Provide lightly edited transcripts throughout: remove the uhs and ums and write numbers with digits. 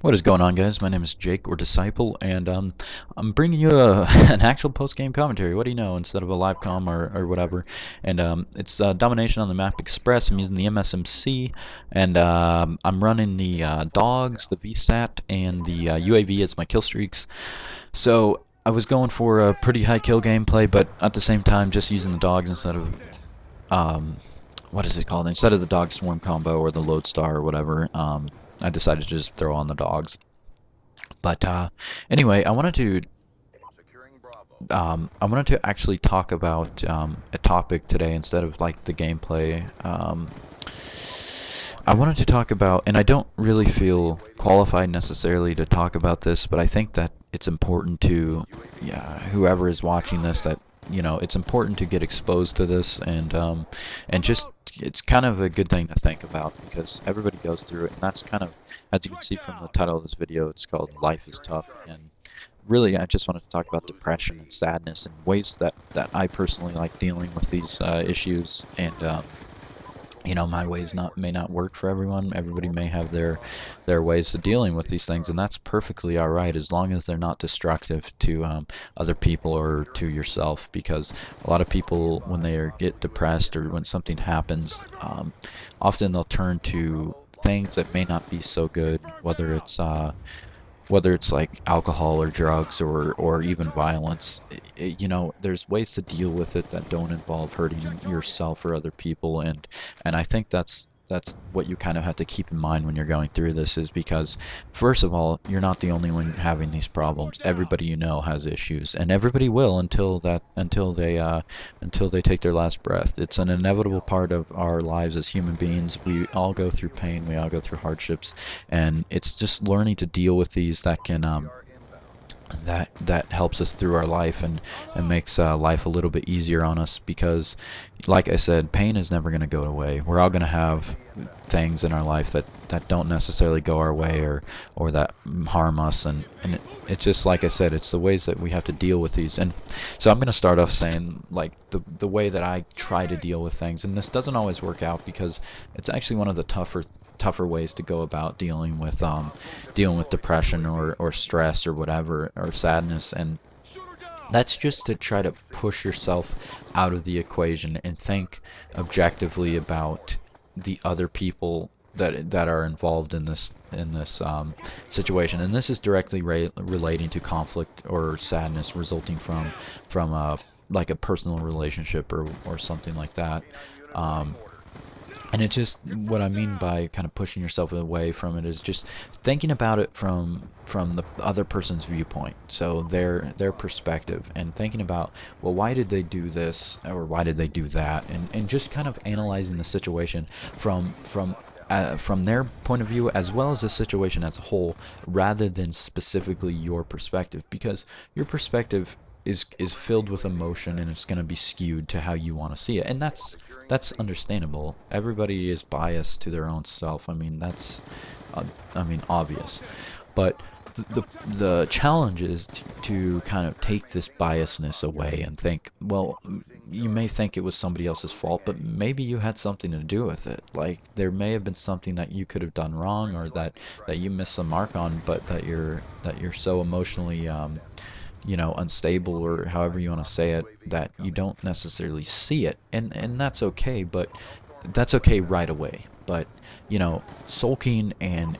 What is going on, guys? My name is Jake or Disciple, and I'm bringing you an actual post-game commentary. What do you know? Instead of a live com or whatever, and it's domination on the map Express. I'm using the MSMC, and I'm running the dogs, the VSAT, and the UAV as my kill streaks. So I was going for a pretty high kill gameplay, but at the same time, just using the dogs instead of um, what is it called? Instead of the dog swarm combo or the lodestar or whatever. I decided to just throw on the dogs. But anyway, I wanted to actually talk about a topic today instead of like the gameplay. I wanted to talk about, and I don't really feel qualified necessarily to talk about this, but I think that it's important to, yeah, whoever is watching this, that it's important to get exposed to this, and just it's kind of a good thing to think about because everybody goes through it, and that's kind of, as you can see from the title of this video, it's called Life is Tough, and really I just wanted to talk about depression and sadness and ways that I personally like dealing with these issues, and my ways not may not work for everyone. Everybody may have their ways of dealing with these things, and that's perfectly all right as long as they're not destructive to other people or to yourself. Because a lot of people, when they get depressed or when something happens, often they'll turn to things that may not be so good, whether it's like alcohol or drugs or even violence. There's ways to deal with it that don't involve hurting yourself or other people, and I think that's what you kind of have to keep in mind when you're going through this, is because first of all, you're not the only one having these problems. Everybody you know has issues, and everybody will until they take their last breath. It's an inevitable part of our lives as human beings. We all go through pain, we all go through hardships, and it's just learning to deal with these that can that helps us through our life, and makes life a little bit easier on us, because like I said, pain is never going to go away. We're all going to have things in our life that don't necessarily go our way, or that harm us, and it's just like I said, it's the ways that we have to deal with these. And so I'm going to start off saying, like, the way that I try to deal with things, and this doesn't always work out because it's actually one of the tougher ways to go about dealing with depression or stress or whatever, or sadness, and that's just to try to push yourself out of the equation and think objectively about the other people that are involved in this situation. And this is directly relating to conflict or sadness resulting from like a personal relationship or something like that. Um, and it's just, what I mean by kind of pushing yourself away from it is just thinking about it from the other person's viewpoint, so their perspective, and thinking about, well, why did they do this or why did they do that, and just kind of analyzing the situation from their point of view, as well as the situation as a whole, rather than specifically your perspective, because your perspective is filled with emotion, and it's going to be skewed to how you want to see it, and that's understandable. Everybody is biased to their own self. I mean, that's obvious, but the challenge is to kind of take this biasness away and think, well, you may think it was somebody else's fault, but maybe you had something to do with it. Like, there may have been something that you could have done wrong, or that you missed the mark on, but that you're so emotionally unstable, or however you want to say it, that you don't necessarily see it, and that's okay. But that's okay right away. But sulking and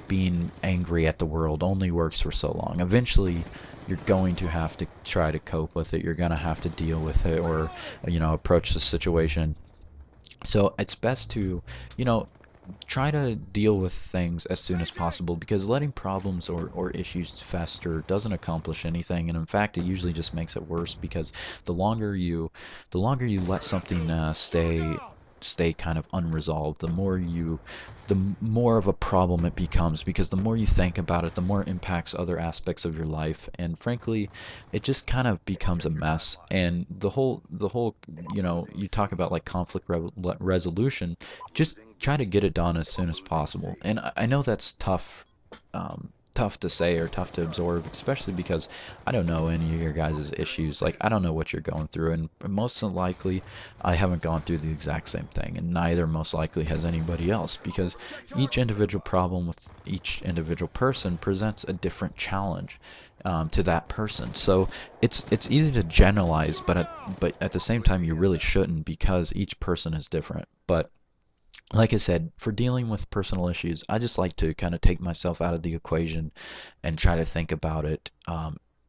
being angry at the world only works for so long. Eventually, you're going to have to try to cope with it. You're going to have to deal with it, or approach the situation. So it's best to you know try to deal with things as soon as possible, because letting problems or issues fester doesn't accomplish anything, and in fact it usually just makes it worse, because the longer you let something stay kind of unresolved, the more of a problem it becomes, because the more you think about it, the more it impacts other aspects of your life, and frankly, it just kind of becomes a mess. And the whole you talk about like conflict resolution, just try to get it done as soon as possible. And I know that's tough tough to say or tough to absorb, especially because I don't know any of your guys' issues. Like, I don't know what you're going through, and most likely I haven't gone through the exact same thing, and neither most likely has anybody else, because each individual problem with each individual person presents a different challenge to that person. So it's easy to generalize, but at the same time you really shouldn't, because each person is different. But like I said, for dealing with personal issues, I just like to kind of take myself out of the equation and try to think about it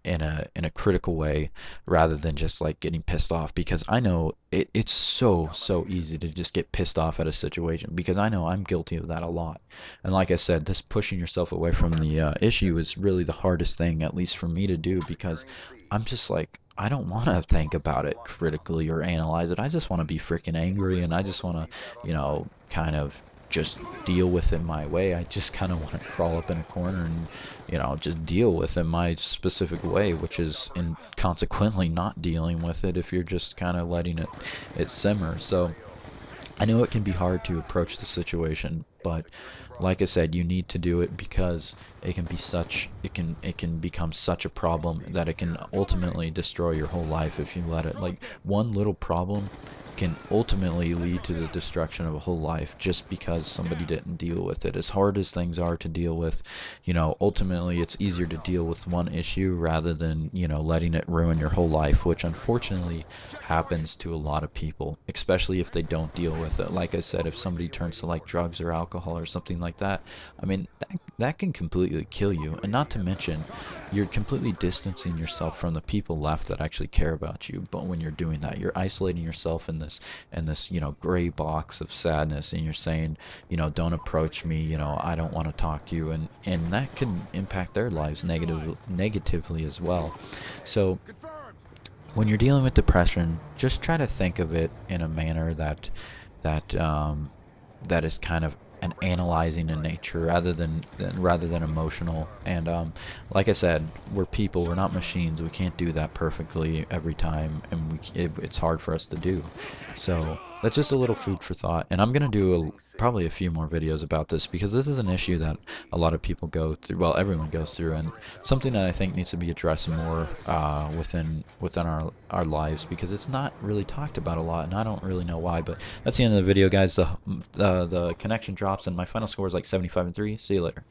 in a critical way, rather than just like getting pissed off, because I know it's so easy to just get pissed off at a situation, because I know I'm guilty of that a lot. And like I said, this pushing yourself away from the issue is really the hardest thing, at least for me, to do, because I'm just like, I don't want to think about it critically or analyze it. I just want to be freaking angry, and I just want to, kind of just deal with it my way. I just kind of want to crawl up in a corner and, just deal with it my specific way, which is in consequently not dealing with it if you're just kind of letting it simmer. So I know it can be hard to approach the situation, but like I said, you need to do it, because it can become such a problem that it can ultimately destroy your whole life if you let it. Like, one little problem can ultimately lead to the destruction of a whole life, just because somebody didn't deal with it. As hard as things are to deal with, ultimately it's easier to deal with one issue rather than, letting it ruin your whole life, which unfortunately happens to a lot of people, especially if they don't deal with it. Like I said, if somebody turns to like drugs or alcohol or something like that, I mean, that can completely kill you. And not to mention, you're completely distancing yourself from the people left that actually care about you. But when you're doing that, you're isolating yourself in this gray box of sadness, and you're saying, don't approach me, I don't want to talk to you, and that can impact their lives negatively as well. So when you're dealing with depression, just try to think of it in a manner that that is kind of an analyzing in nature, rather than emotional. And like I said, we're people, we're not machines. We can't do that perfectly every time, and it's hard for us to do. So that's just a little food for thought. And I'm gonna do probably a few more videos about this, because this is an issue that a lot of people go through. Well, everyone goes through, and something that I think needs to be addressed more within our lives, because it's not really talked about a lot, and I don't really know why. But that's the end of the video, guys. The connection drops, and my final score is like 75-3. See you later.